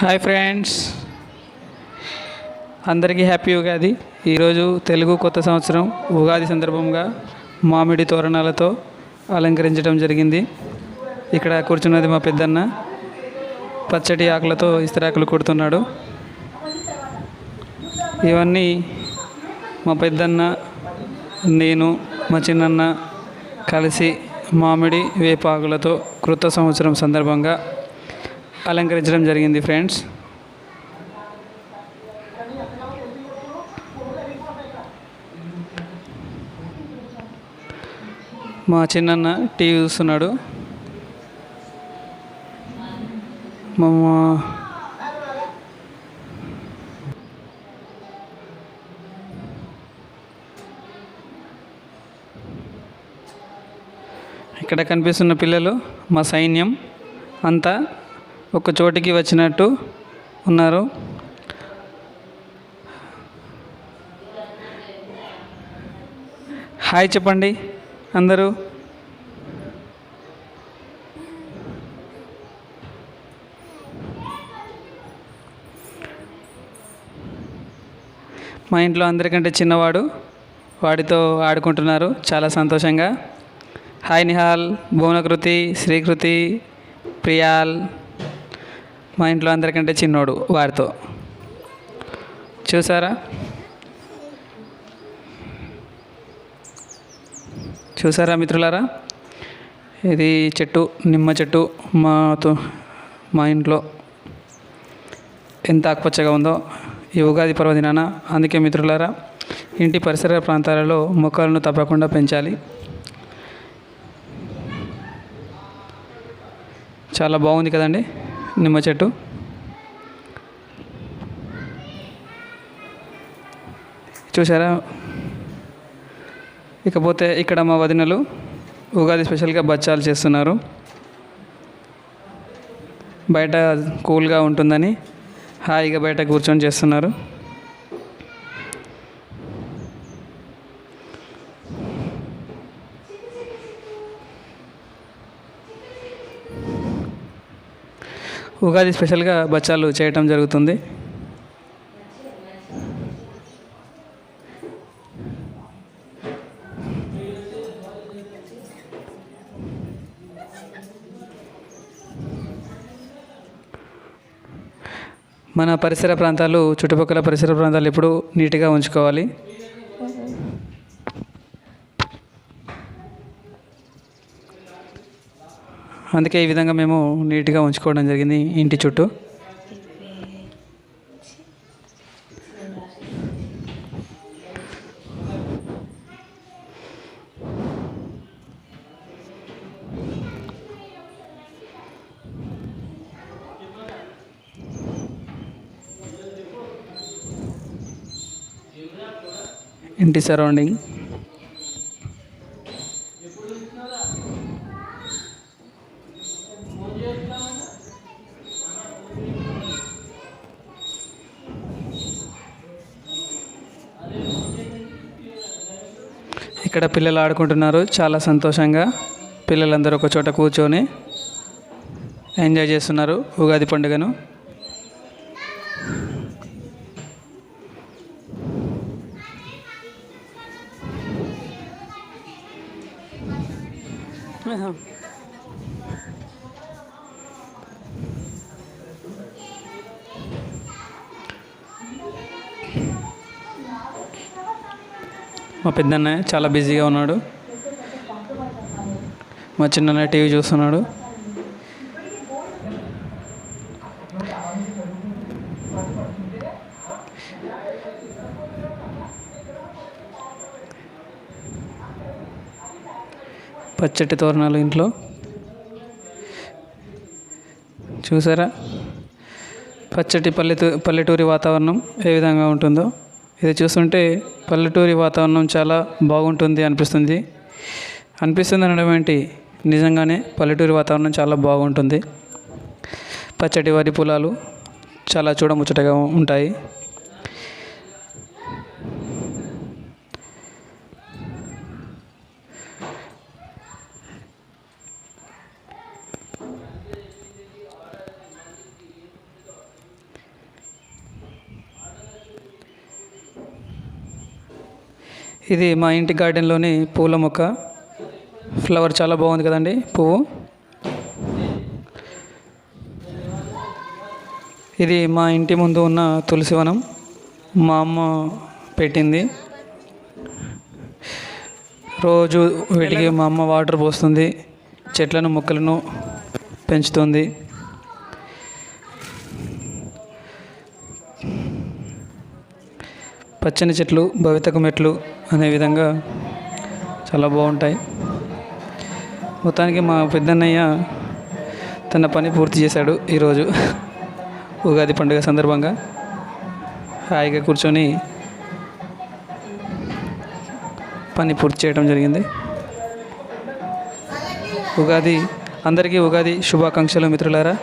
Hi friends, అందరికీ happy Ugadi. ఈరోజు తెలుగు కొత్త సంవత్సరం ఉగాది సందర్భంగా మామిడి తోరణాలతో అలంకరించడం జరిగింది. ఇక్కడ కూర్చున్నది మా పెద్దన్న, పచ్చటి ఆకులతో ఇస్తరాకులు కుడుతున్నాడు. ఇవన్నీ మా పెద్దన్న, నేను, మా చిన్నన్న కలిసి మామిడి వేపాకులతో క్రొత్త సంవత్సరం సందర్భంగా అలంకరించడం జరిగింది ఫ్రెండ్స్. మా చిన్నన్న టీవీ చూస్తున్నాడు. ఇక్కడ కనిపిస్తున్న పిల్లలు మా సైన్యం అంతా ఒక చోటికి వచ్చినట్టు ఉన్నారు. హాయ్ చెప్పండి అందరూ. మా ఇంట్లో అందరికంటే చిన్నవాడు, వాడితో ఆడుకుంటున్నారు చాలా సంతోషంగా. హాయ్ నిహాల్, భువనకృతి, శ్రీకృతి, ప్రియాల్. మా ఇంట్లో అందరికంటే చిన్నోడు, వారితో. చూసారా మిత్రులారా, ఇది చెట్టు, నిమ్మ చెట్టు మా ఇంట్లో ఎంత ఆకుపచ్చగా ఉందో ఈ ఉగాది పర్వదినాన. అందుకే మిత్రులారా, ఇంటి పరిసర ప్రాంతాలలో మొక్కలను తప్పకుండా పెంచాలి. చాలా బాగుంది కదండి నిమ్మ చెట్టు. చూసారా. ఇకపోతే ఇక్కడ మా వదినలు ఉగాది స్పెషల్గా బచ్చాలు చేస్తున్నారు. బయట కూల్గా ఉంటుందని హాయిగా బయట కూర్చొని చేస్తున్నారు. ఉగాది స్పెషల్గా బచ్చాలు చేయటం జరుగుతుంది. మన పరిసర ప్రాంతాలు, చుట్టుపక్కల పరిసర ప్రాంతాలు ఎప్పుడూ నీట్గా ఉంచుకోవాలి. అందుకే ఈ విధంగా మేము నీట్గా ఉంచుకోవడం జరిగింది ఇంటి చుట్టూ. ఇంటి సరౌండింగ్ ఇక్కడ పిల్లలు ఆడుకుంటున్నారు చాలా సంతోషంగా. పిల్లలందరూ ఒక చోట కూర్చొని ఎంజాయ్ చేస్తున్నారు ఉగాది పండుగను. మా పెద్దన్నయ్య చాలా బిజీగా ఉన్నాడు. మా చిన్నన్నయ్య టీవీ చూస్తున్నాడు. పచ్చటి తోరణాలు ఇంట్లో చూసారా. పచ్చటి పల్లెటూరి వాతావరణం ఏ విధంగా ఉంటుందో ఇది చూస్తుంటే పల్లెటూరి వాతావరణం చాలా బాగుంటుంది అనిపిస్తుంది అనడం ఏంటి, నిజంగానే పల్లెటూరి వాతావరణం చాలా బాగుంటుంది. పచ్చటి వరి పొలాలు చాలా చూడముచ్చటగా ఉంటాయి. ఇది మా ఇంటి గార్డెన్లోని పూల మొక్క. ఫ్లవర్ చాలా బాగుంది కదండి పువ్వు. ఇది మా ఇంటి ముందు ఉన్న తులసివనం. మా అమ్మ పెట్టింది. రోజు వీటికి మా అమ్మ వాటర్ పోస్తుంది, చెట్లను మొక్కలను పెంచుతుంది. పచ్చని చెట్లు భవితకు మెట్లు అనే విధంగా చాలా బాగుంటాయి. మొత్తానికి మా పెద్దన్నయ్య తన పని పూర్తి చేశాడు. ఈరోజు ఉగాది పండుగ సందర్భంగా హాయిగా కూర్చొని పని పూర్తి చేయడం జరిగింది. అందరికీ ఉగాది శుభాకాంక్షలు మిత్రులారా.